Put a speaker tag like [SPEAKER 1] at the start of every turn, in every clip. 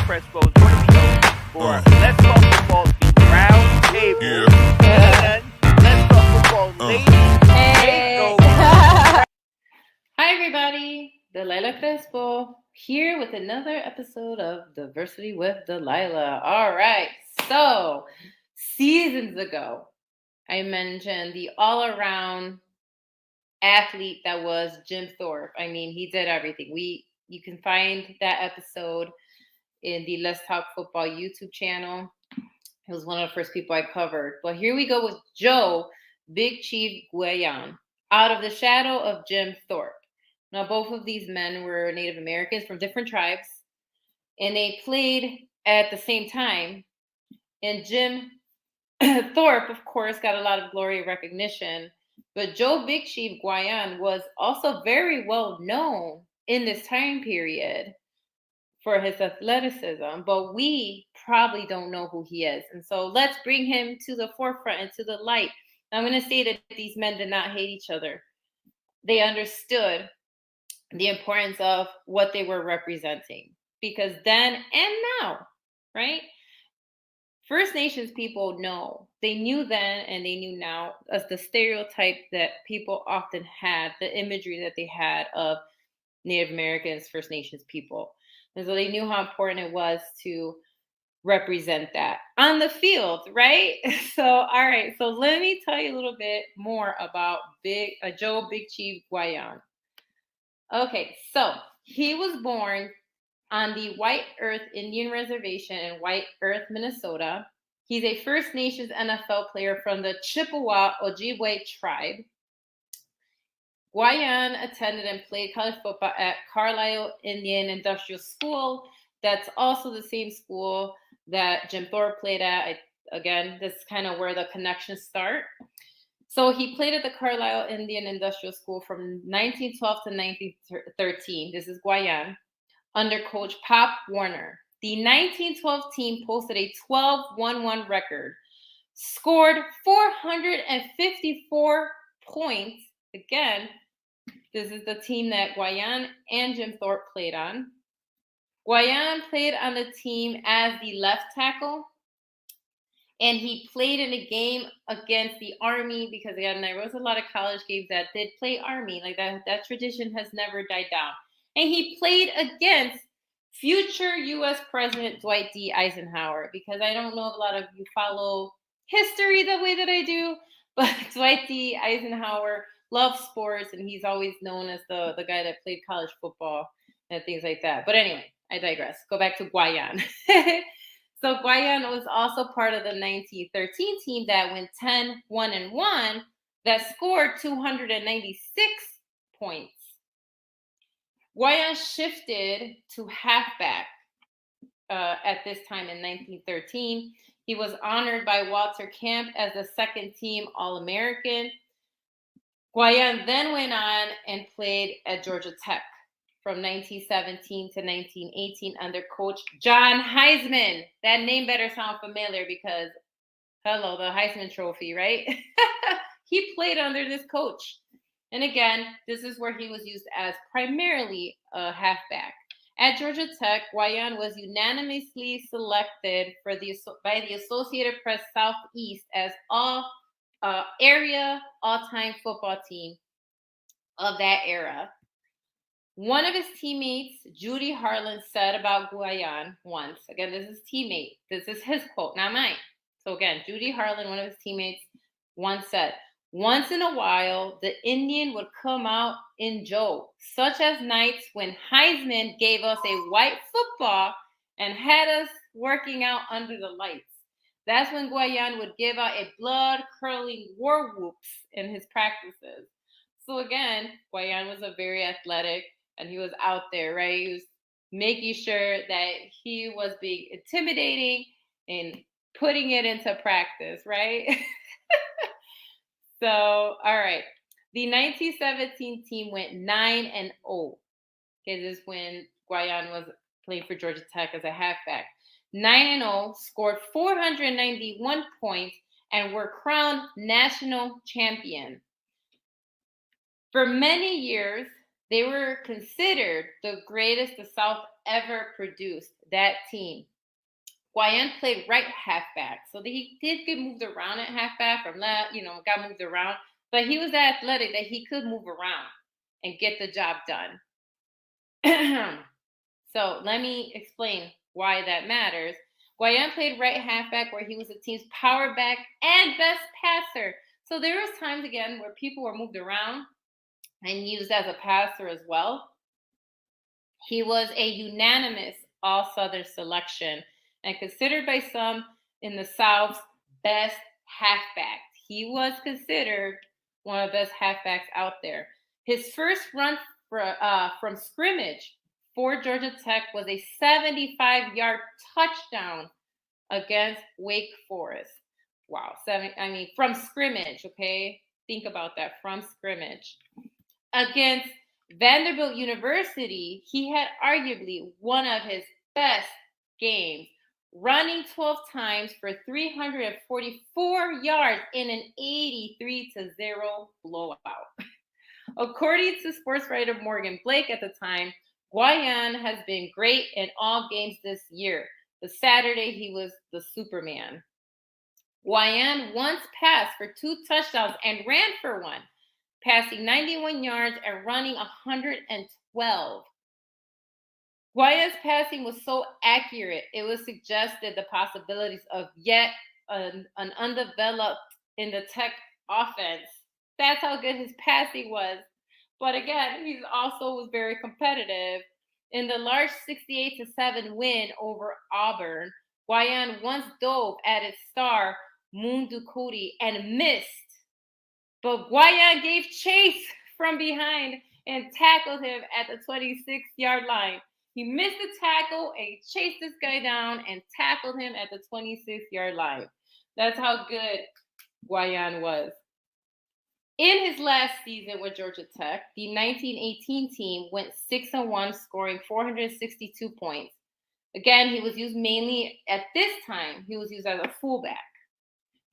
[SPEAKER 1] Crespo is one of the hosts for Let's Talk Football, the Round Table. And Let's Talk Football Ladies Takeover.
[SPEAKER 2] Hi, everybody. Delilah Crespo here with another episode of Diversity with Delilah. All right. So, seasons ago, I mentioned the all-around athlete that was Jim Thorpe. I mean, he did everything. You can find that episode in the Let's Talk Football YouTube channel. It was one of the first people I covered. But here we go with Joe Big Chief Guyon, out of the shadow of Jim Thorpe. Now, both of these men were Native Americans from different tribes, and they played at the same time. And Jim Thorpe, of course, got a lot of glory and recognition. But Joe Big Chief Guyon was also very well known in this time period for his athleticism, but we probably don't know who he is. And so let's bring him to the forefront and to the light. I'm going to say that these men did not hate each other. They understood the importance of what they were representing, because then and now, right? First Nations people know. They knew then and they knew now as the stereotype that people often had, the imagery that they had of Native Americans, First Nations people. And so they knew how important it was to represent that on the field, right? So, all right. So let me tell you a little bit more about Joe Big Chief Guyon. Okay, so he was born on the White Earth Indian Reservation in White Earth, Minnesota. He's a First Nations NFL player from the Chippewa Ojibwe tribe. Guyon attended and played college football at Carlisle Indian Industrial School. That's also the same school that Jim Thorpe played at. Again, this is kind of where the connections start. So he played at the Carlisle Indian Industrial School from 1912 to 1913. This is Guyon, under Coach Pop Warner. The 1912 team posted a 12-1-1 record, scored 454 points. Again, this is the team that Guyon and Jim Thorpe played on. Guyon played on the team as the left tackle, and he played in a game against the Army, because again, there was a lot of college games that did play Army. Like that tradition has never died down. And he played against future U.S. President Dwight D. Eisenhower, because I don't know if a lot of you follow history the way that I do, but Dwight D. Eisenhower loved sports, and he's always known as the guy that played college football and things like that. But anyway, I digress. Go back to Guyon. So Guyon was also part of the 1913 team that went 10-1-1 that scored 296 points. Guyon shifted to halfback at this time in 1913. He was honored by Walter Camp as the second team All-American. Guyon then went on and played at Georgia Tech from 1917 to 1918 under Coach John Heisman. That name better sound familiar, because, hello, the Heisman Trophy, right? He played under this coach. And again, this is where he was used as primarily a halfback. At Georgia Tech, Guyon was unanimously selected by the Associated Press Southeast as area all-time football team of that era. One of his teammates, Judy Harlan, said about Guyon once, again, this is teammate, this is his quote, not mine. So again, Judy Harlan, one of his teammates, once said, "Once in a while, the Indian would come out in joke, such as nights when Heisman gave us a white football and had us working out under the lights. That's when Guyon would give out a blood-curdling war whoops in his practices." So again, Guyon was a very athletic, and he was out there, right? He was making sure that he was being intimidating and putting it into practice, right? So, all right. The 1917 team went 9-0. Okay, this is when Guyon was playing for Georgia Tech as a halfback. 9-0, scored 491 points, and were crowned national champion. For many years, they were considered the greatest the South ever produced, that team. Guyon played right halfback, so he did get moved around at halfback from left, got moved around, but he was athletic that he could move around and get the job done. So let me explain why that matters. Guyon played right halfback where he was the team's power back and best passer. So there was times again where people were moved around and used as a passer as well. He was a unanimous All-Southern selection and considered by some in the South's best halfback. He was considered one of the best halfbacks out there. His first run from scrimmage for Georgia Tech was a 75-yard touchdown against Wake Forest. Wow, from scrimmage, okay? Think about that, from scrimmage. Against Vanderbilt University, he had arguably one of his best games, running 12 times for 344 yards in an 83-0 blowout. According to sports writer Morgan Blake at the time, Guyon has been great in all games this year. The Saturday, he was the Superman. Guyon once passed for 2 touchdowns and ran for 1, passing 91 yards and running 112. Guyon's passing was so accurate, it was suggested the possibilities of yet an undeveloped in the Tech offense. That's how good his passing was. But again, he also was very competitive. In the large 68-7 win over Auburn, Guyon once dove at its star, Moon Ducote, and missed. But Guyon gave chase from behind and tackled him at the 26-yard line. He missed the tackle and he chased this guy down and tackled him at the 26-yard line. That's how good Guyon was. In his last season with Georgia Tech, the 1918 team went 6-1, scoring 462 points. Again, he was used mainly at this time, he was used as a fullback,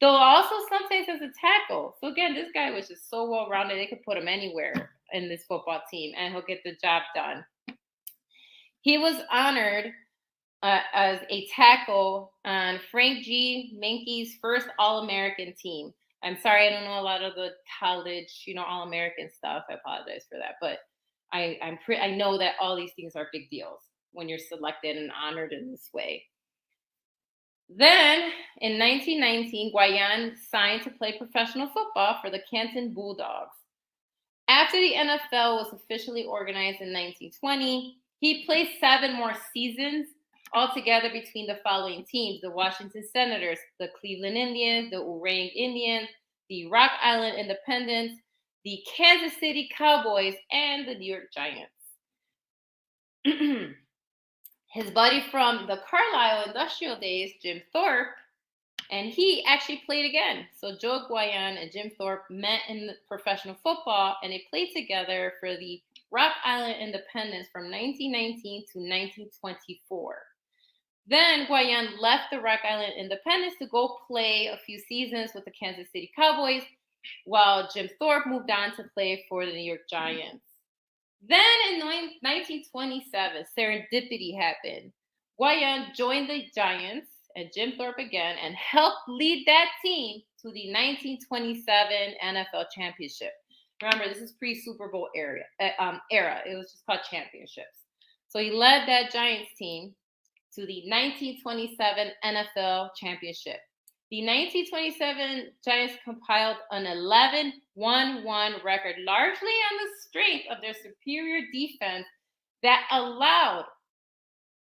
[SPEAKER 2] though also sometimes as a tackle. So again, this guy was just so well-rounded, they could put him anywhere in this football team and he'll get the job done. He was honored as a tackle on Frank G. Mankey's first All-American team. I'm sorry, I don't know a lot of the college, All-American stuff. I apologize for that. But I know that all these things are big deals when you're selected and honored in this way. Then, in 1919, Guyon signed to play professional football for the Canton Bulldogs. After the NFL was officially organized in 1920, he played 7 more seasons altogether between the following teams: the Washington Senators, the Cleveland Indians, the Oorang Indians, the Rock Island Independents, the Kansas City Cowboys, and the New York Giants. His buddy from the Carlisle industrial days, Jim Thorpe, and he actually played again. So Joe Guyon and Jim Thorpe met in professional football, and they played together for the Rock Island Independents from 1919 to 1924. Then Guyon left the Rock Island Independents to go play a few seasons with the Kansas City Cowboys, while Jim Thorpe moved on to play for the New York Giants. Then in 1927, serendipity happened. Guyon joined the Giants and Jim Thorpe again and helped lead that team to the 1927 NFL championship. Remember, this is pre-Super Bowl era. It was just called championships. So he led that Giants team to the 1927 NFL championship. The 1927 Giants compiled an 11-1-1 record, largely on the strength of their superior defense that allowed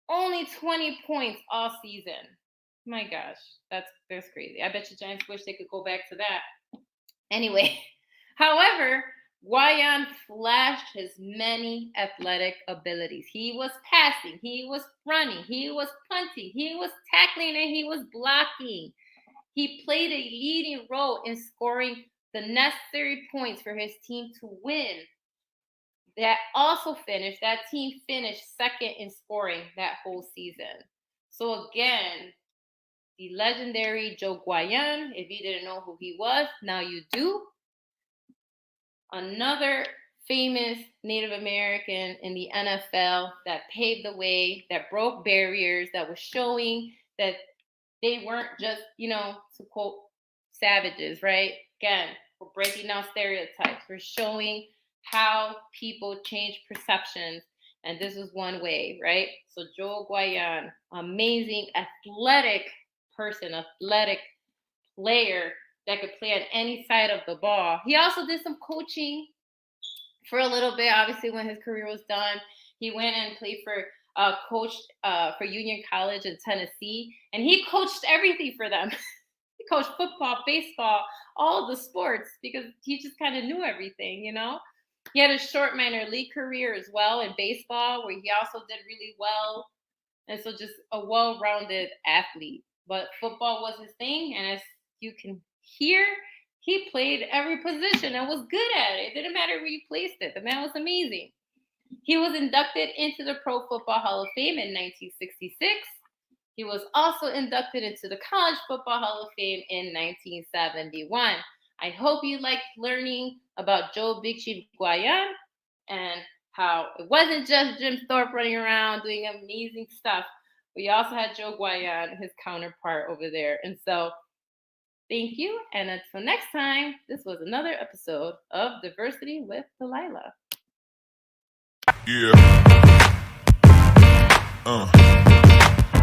[SPEAKER 2] only 20 points all season. My gosh, that's crazy. I bet you Giants wish they could go back to that. Anyway, however, Guyon flashed his many athletic abilities. He was passing, he was running, he was punting, he was tackling, and he was blocking. He played a leading role in scoring the necessary points for his team to win. That team finished second in scoring that whole season. So again, the legendary Joe Guyon, if you didn't know who he was, now you do. Another famous Native American in the NFL that paved the way, that broke barriers, that was showing that they weren't just, to quote, savages, right? Again, we're breaking down stereotypes. We're showing how people change perceptions. And this is one way, right? So Joe Guyon, amazing athletic person, athletic player that could play on any side of the ball. He also did some coaching for a little bit. Obviously, when his career was done, he went and played for coached for Union College in Tennessee, and he coached everything for them. He coached football, baseball, all the sports, because he just kind of knew everything, He had a short minor league career as well in baseball, where he also did really well. And so just a well-rounded athlete. But football was his thing, and as you can hear, he played every position and was good at it. It didn't matter where you placed it. The man was amazing. He was inducted into the Pro Football Hall of Fame in 1966. He was also inducted into the College Football Hall of Fame in 1971. I hope you liked learning about Joe Big Chief Guyon and how it wasn't just Jim Thorpe running around doing amazing stuff. We also had Joe Guyon, his counterpart over there. And so thank you. And until next time, this was another episode of Diversity with Delilah.
[SPEAKER 3] Yeah.